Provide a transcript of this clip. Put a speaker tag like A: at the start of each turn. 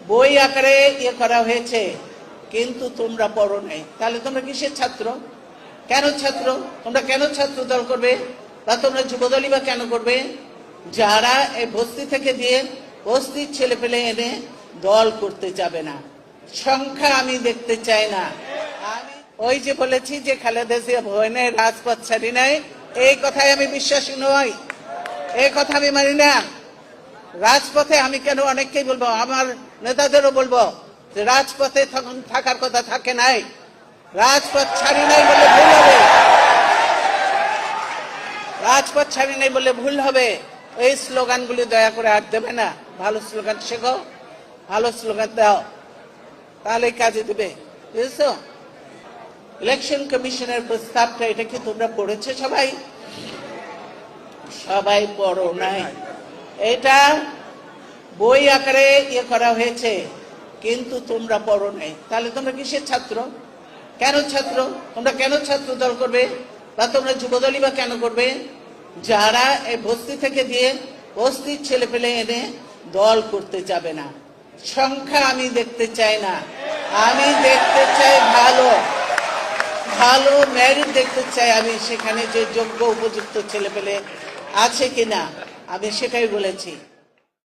A: বই আকারে ইয়ে করা হয়েছে, কিন্তু তোমরা পড়ো নাই। তাহলে তোমরা কিসের ছাত্র? কেন ছাত্র? তোমরা কেন ছাত্র দল করবে, বা তোমরা যুবদলই বা কেন করবে? যারা এই বস্তি থেকে দিয়ে বস্তির ছেলে পেলে এনে দল করতে যাবে না। সংখ্যা আমি দেখতে চাই না। আমি ওই যে বলেছি যে খালেদা জিয়া ভয়নে রাজপথ ছাড়ি নাই, এই কথায় আমি বিশ্বাসী নই, এই কথা আমি মানি না। রাজপথে আমি কেন অনেককেই বলবো, আমার নেতাদেরও বলবো যে রাজপথে তখন থাকার কথা থাকে নাই, রাজপথ ছাড়ি নাই বলে ভুল হবে, রাজপথ ছাড়ি নাই বলে ভুল হবে। এই স্লোগানগুলি দয়া করে আর দেবে না। ভালো স্লোগান শেখো, ভালো স্লোগান দাও, তাহলে কাজে দেবে, বুঝেছো? ইলেকশন কমিশনের প্রস্তাবটা, এটা কি তোমরা পড়েছো? সবাই সবাই পড়ো নাই। এটা বই আকারে ইয়ে করা হয়েছে, কিন্তু তোমরা পড়ো নাই। তাহলে তোমরা কিসের ছাত্র? কেন ছাত্র? তোমরা কেন ছাত্র দল করবে, বা তোমরা যুবদলই বা কেন করবে? যারা এই বস্তি থেকে দিয়ে বস্তির ছেলে পেলে এনে দল করতে যাবে না। সংখ্যা আমি দেখতে চাই না, আমি দেখতে চাই ভালো ভালো মেরিট দেখতে চাই। আমি সেখানে যে যোগ্য উপযুক্ত ছেলে পেলে আছে কিনা, আমি সেটাই বলেছি।